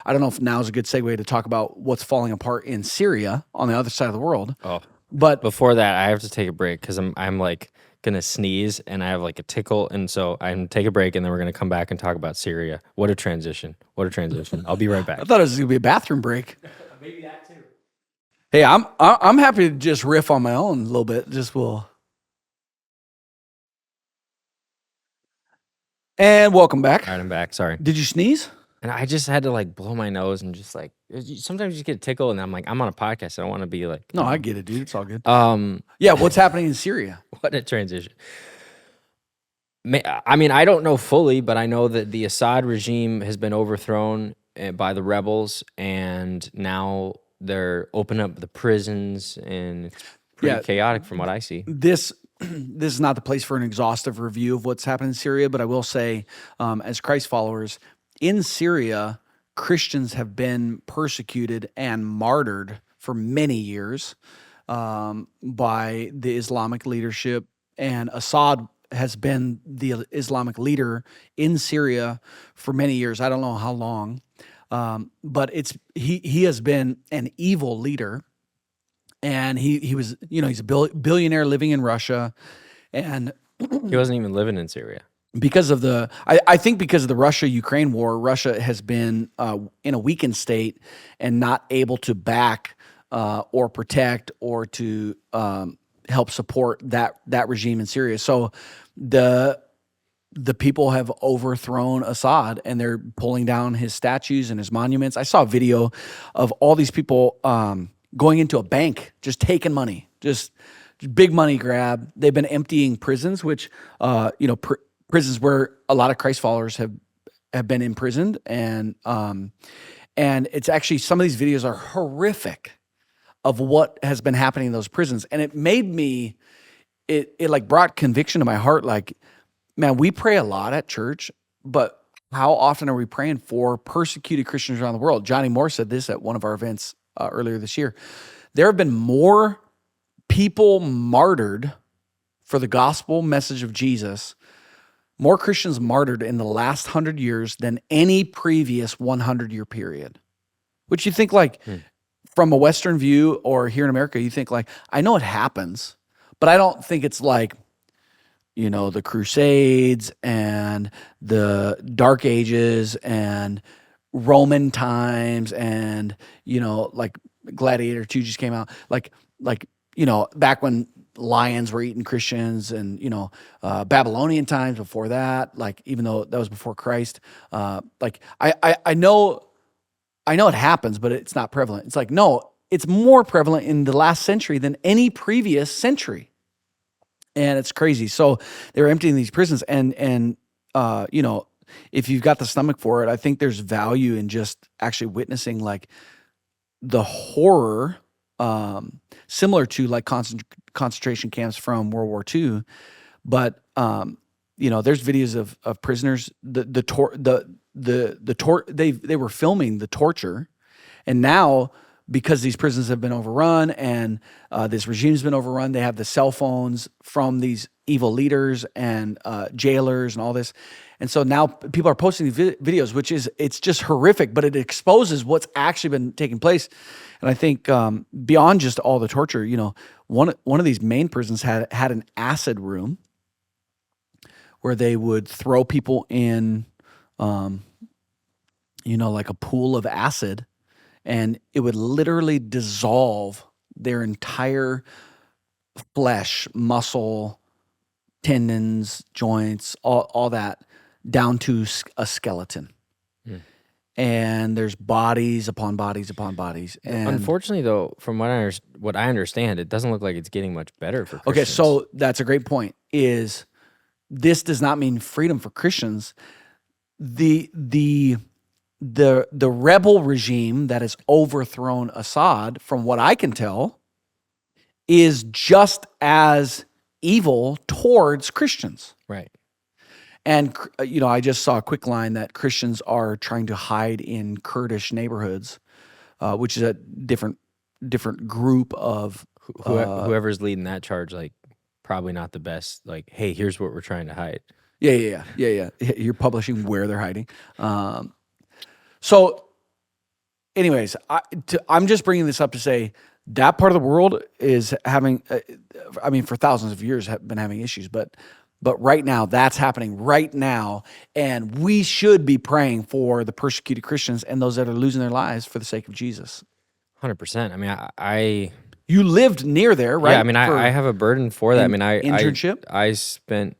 I don't know if now is a good segue to talk about what's falling apart in Syria on the other side of the world. Oh, But before that, I have to take a break because I'm like gonna sneeze and I have like a tickle, and so I'm take a break and then we're gonna come back and talk about Syria. What a transition! What a transition! I'll be right I back. thought it was going to be a bathroom break. Maybe that too. Hey, I'm happy to just riff on my own a little bit. And welcome back. All right, I'm back. Sorry. Did you sneeze? And I just had to like blow my nose and just like sometimes you get a tickle, and I'm like, I'm on a podcast. I don't want to be like. No, I get it, dude. It's all good. Um, Yeah, what's happening in Syria? what a transition. I mean, I don't know fully, but I know that the Assad regime has been overthrown by the rebels, and now they're opening up the prisons, and it's pretty Yeah. chaotic from what I see. This is not the place for an exhaustive review of what's happened in Syria, but I will say, as Christ followers in Syria, Christians have been persecuted and martyred for many years by the Islamic leadership, and Assad has been the Islamic leader in Syria for many years. I don't know how long, but he has been an evil leader. And he was, he's a billionaire living in Russia, and He wasn't even living in Syria. because of I think because of the Russia-Ukraine war, Russia has been in a weakened state and not able to back or protect or to help support that regime in Syria. So the people have overthrown Assad, and they're pulling down his statues and his monuments. I saw a video of all these people going into a bank, just taking money, just big money grab. They've been emptying prisons, which prisons where a lot of Christ followers have been imprisoned, and it's actually, some of these videos are horrific of what has been happening in those prisons, and it made me, it like brought conviction to my heart. Like, man, we pray a lot at church, but how often are we praying for persecuted Christians around the world? Johnny Moore said this at one of our events earlier this year. There have been more people martyred for the gospel message of Jesus, more Christians martyred in the last 100 years than any previous 100-year period. Which you think, like, from a Western view or here in America, you think like, I know it happens, but I don't think it's like, the Crusades and the Dark Ages and Roman times and, like Gladiator 2 just came out. Like, back when lions were eating Christians, and, Babylonian times before that, like, even though that was before Christ, like, I know it happens, but it's not prevalent. It's like, no, it's more prevalent in the last century than any previous century. And it's crazy. So they're emptying these prisons, and if you've got the stomach for it, I think there's value in just actually witnessing like the horror, similar to like concentration camps from World War II. But there's videos of prisoners. They were filming the torture, and now, because these prisons have been overrun and this regime's been overrun, they have the cell phones from these evil leaders and jailers and all this. And so now people are posting these videos, it's just horrific, but it exposes what's actually been taking place. And I think beyond just all the torture, one of these main prisons had an acid room where they would throw people in, like a pool of acid, and it would literally dissolve their entire flesh, muscle, tendons, joints, all that, down to a skeleton. And there's bodies upon bodies upon bodies. And unfortunately, though, from what I understand, it doesn't look like it's getting much better for Christians. Okay, so that's a great point. Is this does not mean freedom for Christians. The rebel regime that has overthrown Assad, from what I can tell, is just as evil towards Christians. Right. And, I just saw a quick line that Christians are trying to hide in Kurdish neighborhoods, which is a different group of... whoever's leading that charge, like, probably not the best. Like, hey, here's what we're trying to hide. Yeah. You're publishing where they're hiding. So anyways, I'm just bringing this up to say that part of the world is having, I mean, for thousands of years have been having issues, but right now that's happening right now, and we should be praying for the persecuted Christians and those that are losing their lives for the sake of Jesus. 100%. I mean, I You lived near there, yeah, I right? mean, I For have a burden for that. I an mean, internship. I spent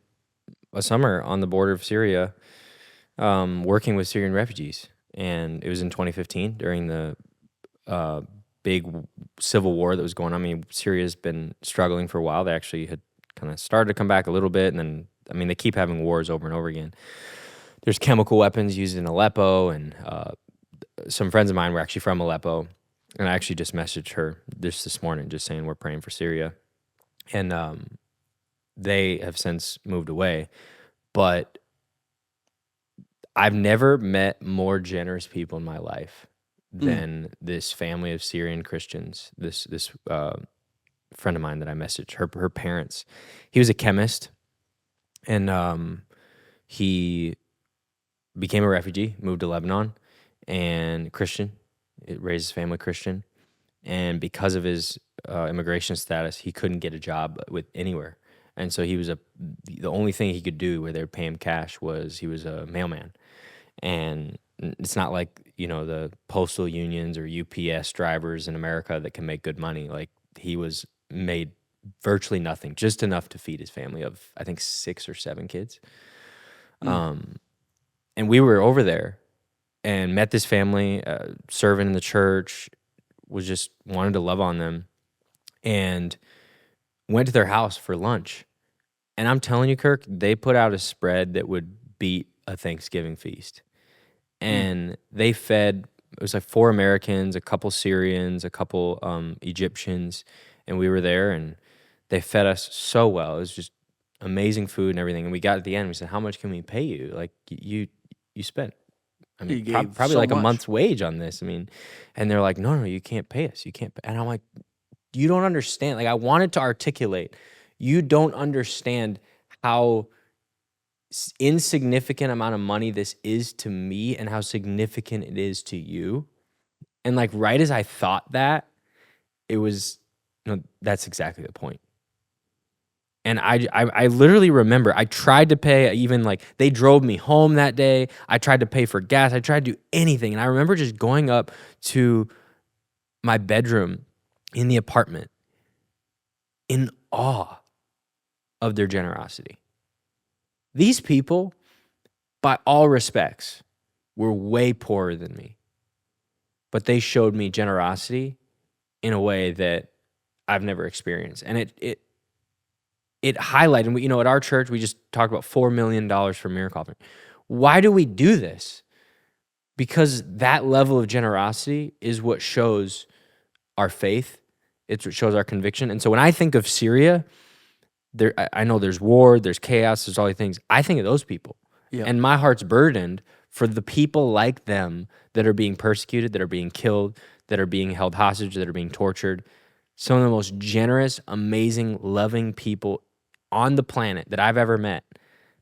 a summer on the border of Syria, working with Syrian refugees, and it was in 2015 during the uh, big civil war that was going on. I mean, Syria's been struggling for a while. They actually had kind of started to come back a little bit, and then I mean, they keep having wars over and over again. There's chemical weapons used in Aleppo, and some friends of mine were actually from Aleppo, and I actually just messaged her this morning, just saying we're praying for Syria, and they have since moved away, but I've never met more generous people in my life Mm. than this family of Syrian Christians. This friend of mine that I messaged, her parents. He was a chemist, and he became a refugee, moved to Lebanon, and Christian. It raised his family Christian, and because of his immigration status, he couldn't get a job with anywhere. And so the only thing he could do where they would pay him cash was he was a mailman. And it's not like, the postal unions or UPS drivers in America that can make good money. Like, he was made virtually nothing, just enough to feed his family of, I think, 6 or 7 kids. Mm. And we were over there and met this family, serving in the church, was just wanted to love on them, and went to their house for lunch. And I'm telling you, Kirk, they put out a spread that would beat a Thanksgiving feast. Mm. And they fed, it was like 4 Americans, a couple Syrians, a couple Egyptians, and we were there, and they fed us so well. It was just amazing food and everything. And we got at the end, we said, "How much can we pay you? Like, you spent, I mean, You gave probably so like a much. month's wage on this." I mean, and they're like, "No, you can't pay us. You can't pay." And I'm like, "You don't understand." Like, I wanted to articulate, you don't understand how insignificant amount of money this is to me and how significant it is to you. And like, right as I thought that, it was, that's exactly the point. And I literally remember I tried to pay, even like they drove me home that day. I tried to pay for gas. I tried to do anything. And I remember just going up to my bedroom in the apartment in awe of their generosity. These people, by all respects, were way poorer than me, but they showed me generosity in a way that I've never experienced. And it highlighted, and at our church, we just talked about $4 million for miracle offering. Why do we do this? Because that level of generosity is what shows our faith. It's what shows our conviction. And so when I think of Syria, I know there's war, there's chaos, there's all these things. I think of those people. Yeah. And my heart's burdened for the people like them that are being persecuted, that are being killed, that are being held hostage, that are being tortured. Some of the most generous, amazing, loving people on the planet that I've ever met.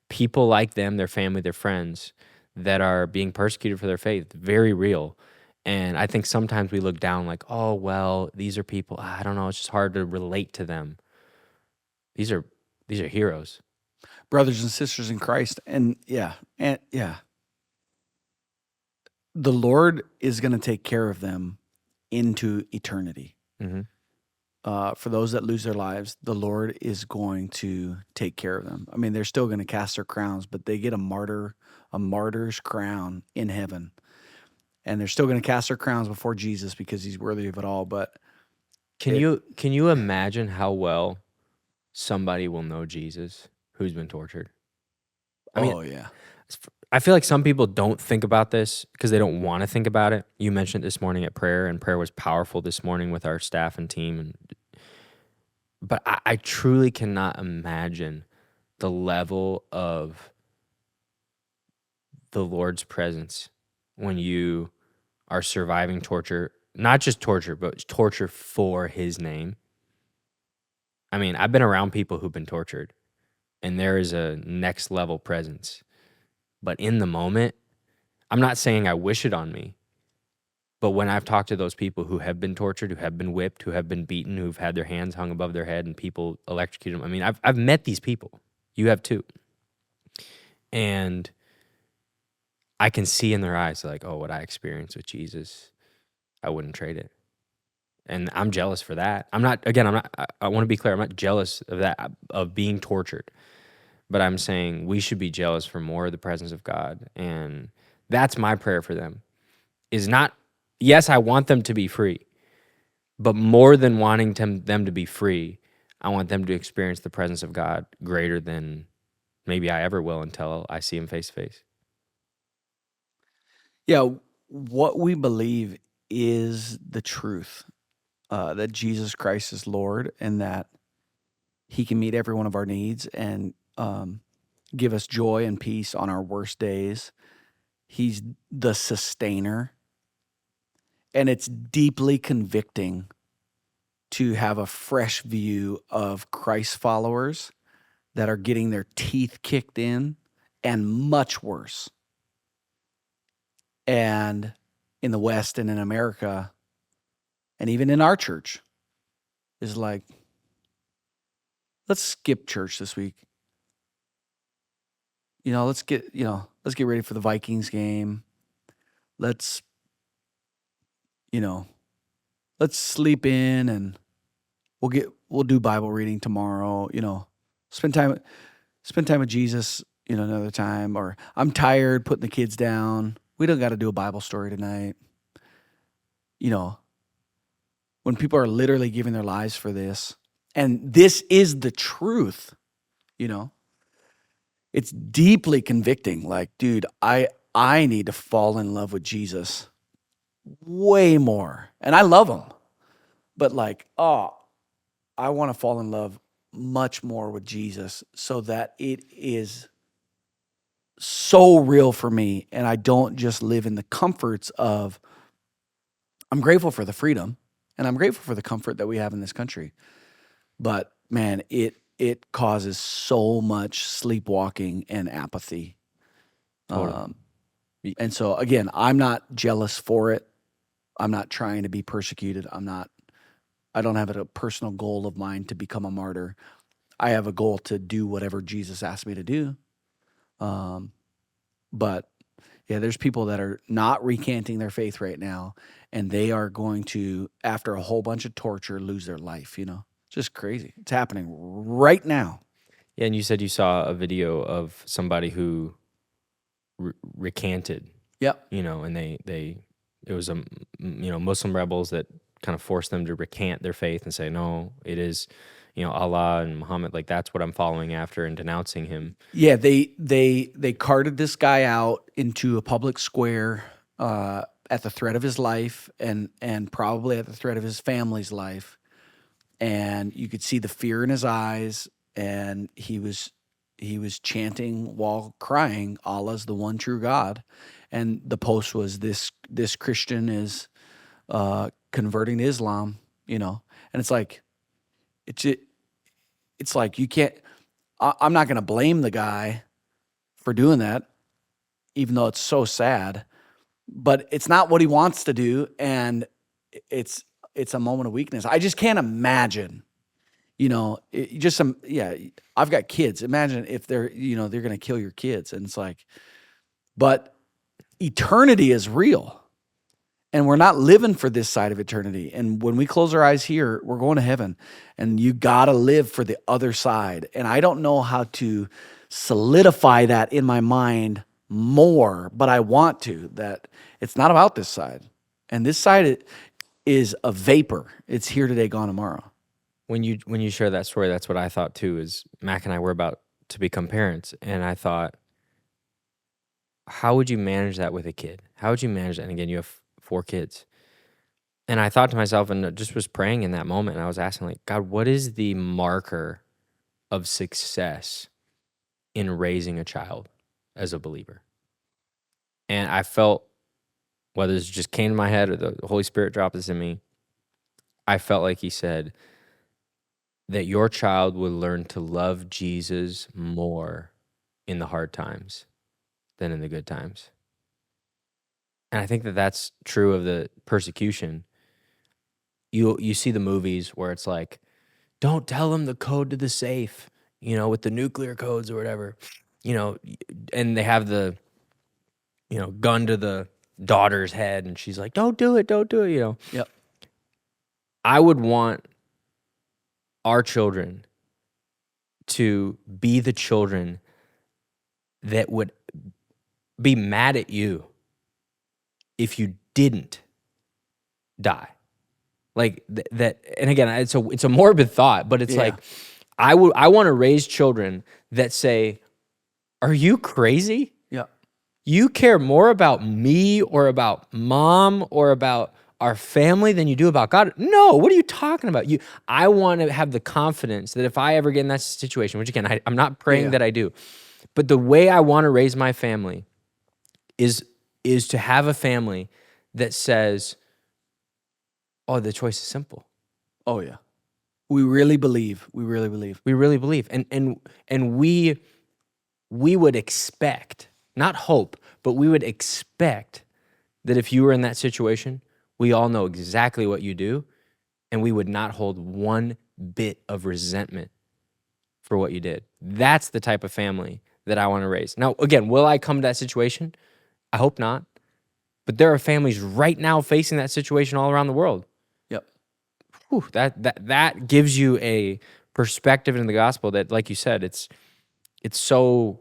People like them, their family, their friends, that are being persecuted for their faith. Very real. And I think sometimes we look down like, oh, well, these are people, I don't know, it's just hard to relate to them. These are heroes. Brothers and sisters in Christ. And the Lord is going to take care of them into eternity. Mm-hmm. For those that lose their lives, the Lord is going to take care of them. I mean, they're still going to cast their crowns, but they get a martyr's crown in heaven. And they're still going to cast their crowns before Jesus because he's worthy of it all. But Can you imagine how well somebody will know Jesus who's been tortured? I mean, yeah. I feel like some people don't think about this because they don't want to think about it. You mentioned it this morning at prayer, and prayer was powerful this morning with our staff and team. But I truly cannot imagine the level of the Lord's presence when you are surviving torture, not just torture, but torture for his name. I mean, I've been around people who've been tortured, and there is a next level presence. But in the moment, I'm not saying I wish it on me, But when I've talked to those people who have been tortured, who have been whipped, who have been beaten, who've had their hands hung above their head and people electrocuted them. I mean, I've met these people. You have too. And I can see in their eyes like, oh, what I experienced with Jesus, I wouldn't trade it. And I'm jealous for that. I'm not, again, I want to be clear. I'm not jealous of that, of being tortured. But I'm saying we should be jealous for more of the presence of God. And that's my prayer for them is not, yes, I want them to be free, but more than wanting them to be free, I want them to experience the presence of God greater than maybe I ever will until I see him face to face. Yeah, what we believe is the truth, that Jesus Christ is Lord and that he can meet every one of our needs and give us joy and peace on our worst days. He's the sustainer. And it's deeply convicting to have a fresh view of Christ followers that are getting their teeth kicked in and much worse. And in the West and in America, and even in our church, is like, let's skip church this week. Let's get ready for the Vikings game. Let's, let's sleep in and we'll do Bible reading tomorrow, spend time with Jesus, another time, or I'm tired putting the kids down. We don't got to do a Bible story tonight. When people are literally giving their lives for this, and this is the truth, it's deeply convicting. Like, dude, I need to fall in love with Jesus way more. And I love him. But like, I want to fall in love much more with Jesus so that it is so real for me. And I don't just live in the comforts of, I'm grateful for the freedom and I'm grateful for the comfort that we have in this country. But man, it causes so much sleepwalking and apathy. Totally. And so again, I'm not jealous for it. I'm not trying to be persecuted. I don't have a personal goal of mine to become a martyr. I have a goal to do whatever Jesus asked me to do. But yeah, there's people that are not recanting their faith right now, and they are going to, after a whole bunch of torture, lose their life, Just crazy. It's happening right now. Yeah, and you said you saw a video of somebody who recanted. Yep. And it was Muslim rebels that kind of forced them to recant their faith and say, no, it is, Allah and Muhammad, like that's what I'm following after and denouncing him. Yeah, they carted this guy out into a public square at the threat of his life and probably at the threat of his family's life. And you could see the fear in his eyes, and he was chanting while crying, Allah's the one true God. And the post was this Christian is converting to Islam, and it's like it's like you can't. I'm not going to blame the guy for doing that, even though it's so sad. But it's not what he wants to do, and it's a moment of weakness. I just can't imagine. I've got kids. Imagine if they're going to kill your kids, and it's like, but eternity is real. And we're not living for this side of eternity. And when we close our eyes here, we're going to heaven. And you got to live for the other side. And I don't know how to solidify that in my mind more, but I want to, that it's not about this side. And this side is a vapor. It's here today, gone tomorrow. When you share that story, that's what I thought too, is Mac and I were about to become parents. And I thought, how would you manage that with a kid? How would you manage that? And again, you have 4 kids. And I thought to myself, and just was praying in that moment, and I was asking, like, God, what is the marker of success in raising a child as a believer? And I felt, whether it just came to my head or the Holy Spirit dropped this in me, I felt like he said that your child will learn to love Jesus more in the hard times than in the good times. and I think that that's true of the persecution. You see the movies where it's like, don't tell them the code to the safe, with the nuclear codes or whatever, and they have the, gun to the daughter's head, and she's like, don't do it, Yep. I would want our children to be the children that would be mad at you if you didn't die. Like that, and again, it's a morbid thought, but it's Yeah. like I want to raise children that say, "Are you crazy? Yep. You care more about me or about mom or about our family than you do about God? No, what are you talking about? I want to have the confidence that if I ever get in that situation, which again, I'm not praying Yeah. that I do, but the way I want to raise my family is to have a family that says, oh, the choice is simple. Oh yeah. We really believe. We really believe. We really believe. And we would expect, not hope, but we would expect that if you were in that situation, we all know exactly what you do, and we would not hold one bit of resentment for what you did. That's the type of family that I want to raise. Now, again, will I come to that situation? I hope not. But there are families right now facing that situation all around the world. Yep. Whew, that gives you a perspective in the gospel that, like you said, it's so.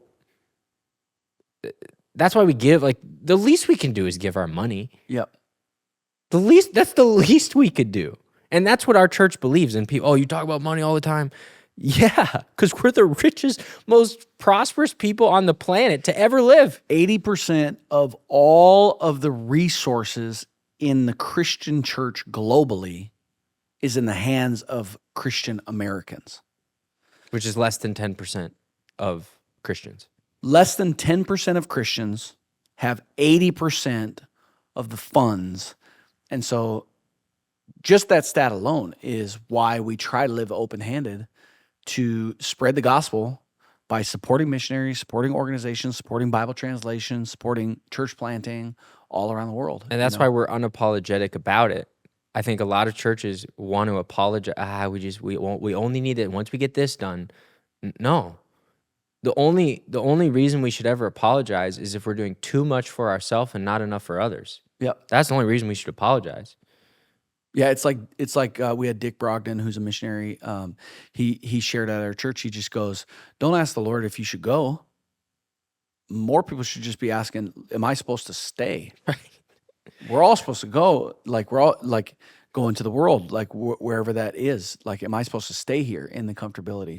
That's why we give. Like, the least we can do is give our money. Yep. That's the least we could do, and that's what our church believes in. People, oh, you talk about money all the time. Yeah, because we're the richest, most prosperous people on the planet to ever live. 80% of all of the resources in the Christian church globally is in the hands of Christian Americans. Which is less than 10% of Christians. Less than 10% of Christians have 80% of the funds. And so just that stat alone is why we try to live open-handed to spread the gospel by supporting missionaries, supporting organizations, supporting Bible translation, supporting church planting all around the world. And that's why we're unapologetic about it. I think a lot of churches want to apologize. We only need it once we get this done. No. The only reason we should ever apologize is if we're doing too much for ourselves and not enough for others. Yep. That's the only reason we should apologize. Yeah, it's like we had Dick Brogdon, who's a missionary. He shared at our church. He just goes, "Don't ask the Lord if you should go. More people should just be asking, am I supposed to stay? Right. We're all supposed to go. Like we're all like going to the world, like wherever that is. Like, am I supposed to stay here in the comfortability?"